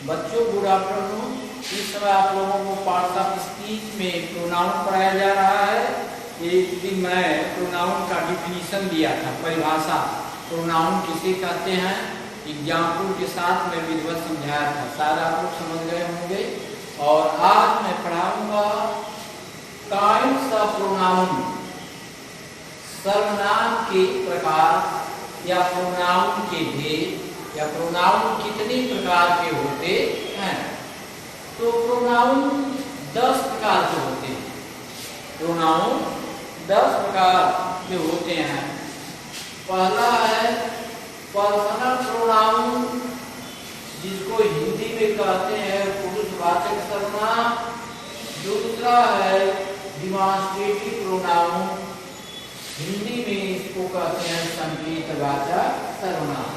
बच्चों good afternoon. इस समय आप लोगों को पार्ट्स ऑफ स्पीच में प्रोनाउन पढ़ाया जा रहा है। एक दिन मैं प्रोनाउन का डिफिनीशन दिया था, परिभाषा, प्रोनाउन किसे कहते हैं, एग्जाम्पल के साथ मैं विधिवत समझाया था, शायद आप लोग समझ गए होंगे। और आज मैं पढ़ाऊंगा काइंड्स ऑफ प्रोनाउन, सर्वनाम के प्रकार या प्रोनाउन के भेद या प्रोनाउन कितने प्रकार के होते हैं। तो प्रोनाउन 10 प्रकार के होते हैं। प्रोनाउन 10 प्रकार के होते हैं। पहला है पर्सनल प्रोनाउन, जिसको हिंदी में कहते हैं पुरुषवाचक सर्वनाम। दूसरा है डिमॉन्स्ट्रेटिव प्रोनाउन, हिंदी में इसको कहते हैं संकेतवाचक सर्वनाम।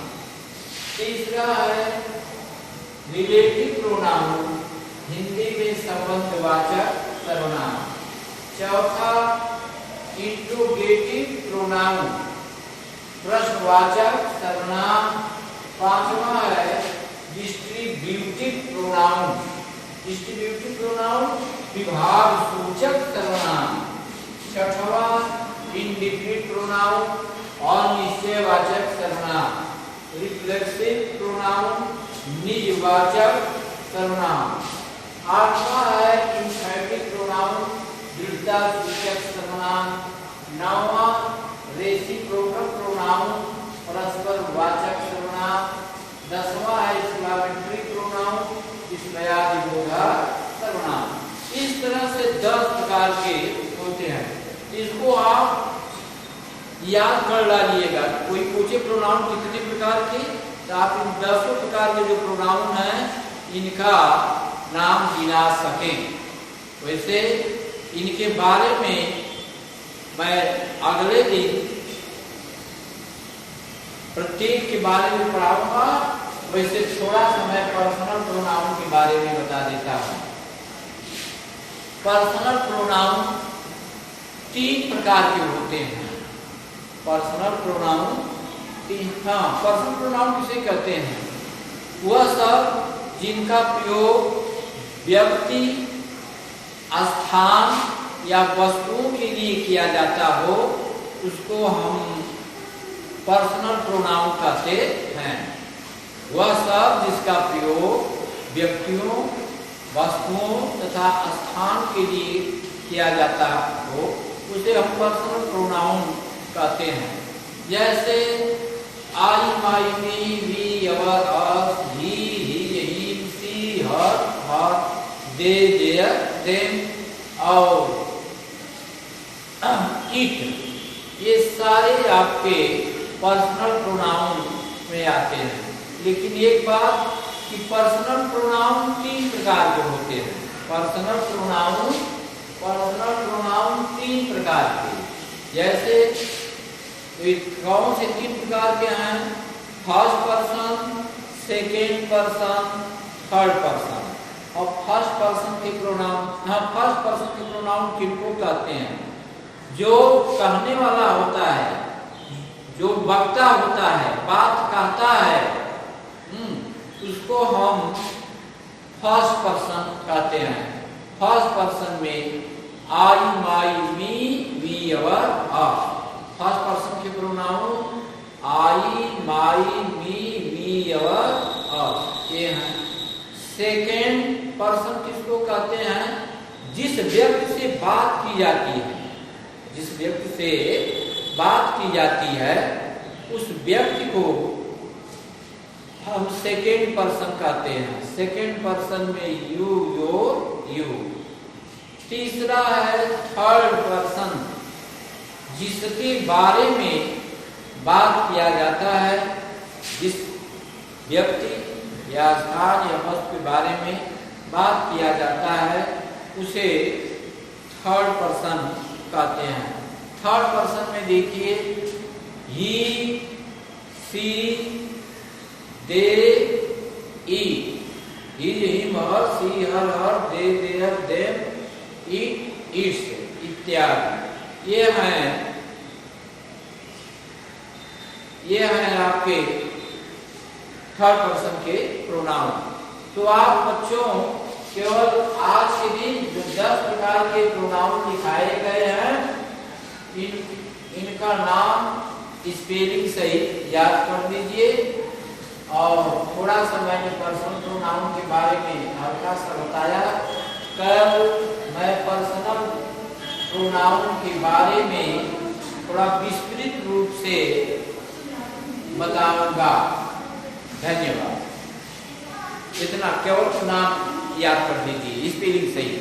तीसरा है रिलेटिव प्रोनाउन, हिंदी में संबंधवाचक सर्वनाम। चौथा इंट्रोगेटिव प्रोनाउन, प्रश्नवाचक सर्वनाम। पांचवा है डिस्ट्रीब्यूटिव प्रोनाउन, डिस्ट्रीब्यूटिव प्रोनाउन विभाग सूचक सर्वनाम। छठवा इंडिफिनिट प्रोनाउन और निश्चयवाचक सर्वनाम। रिफ्लेक्सिव प्रोनाउन, निजवाचक सर्वनाम। आठवां है इम्फैटिक प्रोनाउन, दृढ़ता सूचक सर्वनाम। नौवां रेसिप्रोकल प्रोनाउन, परस्पर वाचक सर्वनाम। 10वां है एक्सक्लेमेटरी प्रोनाउन, विस्मयादिबोधक सर्वनाम। इस तरह से 10 प्रकार के होते हैं। इसको आप याद कर डालिएगा। कोई पूछे प्रोनाउन कितने प्रकार के, तो आप इन 10 प्रकार के जो प्रोनाउन हैं इनका नाम गिना सकें। वैसे इनके बारे में मैं अगले दिन प्रत्येक के बारे में पढ़ाऊंगा। वैसे थोड़ा सा मैं पर्सनल प्रोनाउन के बारे में बता देता हूं। पर्सनल प्रोनाउन 3 प्रकार के होते हैं। पर्सनल प्रोनाउन पर्सनल प्रोनाउन किसे कहते हैं? वह सब जिनका प्रयोग व्यक्ति, स्थान या वस्तुओं के लिए किया जाता हो, उसको हम पर्सनल प्रोनाउन कहते हैं। वह सब जिसका प्रयोग व्यक्तियों, वस्तुओं तथा स्थान के लिए किया जाता हो, उसे हम पर्सनल प्रोनाउन कहते हैं। जैसे I, my, me, we, our, us, he, him, she, her, they, their, them और इट, ये सारे आपके पर्सनल प्रोनाउन में आते हैं। लेकिन एक बात कि पर्सनल प्रोनाउन 3 प्रकार के होते हैं। पर्सनल प्रोनाउन 3 प्रकार के। जैसे कौन से 3 प्रकार के हैं? First person, second person, third person. और फर्स्ट पर्सन के प्रोनाउन किनको कहते हैं? जो कहने वाला होता है, जो वक्ता होता है, बात कहता है, उसको हम फर्स्ट पर्सन कहते हैं। फर्स्ट पर्सन में I, my, me, we, our, us. First person के pronoun I, my, me, we, our, us ये हैं। सेकेंड पर्सन किसको कहते हैं? जिस व्यक्ति से बात की जाती है, जिस व्यक्ति से बात की जाती है, उस व्यक्ति को हम सेकेंड पर्सन कहते हैं। सेकेंड पर्सन में यू, योर, यू। तीसरा है थर्ड पर्सन, जिसके बारे में बात किया जाता है, जिस व्यक्ति या स्थान या वस्तु के बारे में बात किया जाता है, उसे थर्ड पर्सन कहते हैं। थर्ड पर्सन में देखिए he, she, they, it, him, her, she, her, they, their, them, it, its इत्यादि। ये हैं आपके थर्ड पर्सन के प्रोनाउन। तो आप बच्चों केवल आज के दिन जो 10 प्रकार के प्रोनाउन दिखाए गए हैं इनका नाम स्पेलिंग सहित याद कर लीजिए। और थोड़ा सा मैंने पर्सनल प्रोनाउन के बारे में हल्का सा बताया। कल मैं पर्सनल प्रोनाउन के बारे में थोड़ा विस्तृत रूप से बताऊंगा। धन्यवाद। इतना केवल नाम याद कर दीजिए स्पेलिंग सही।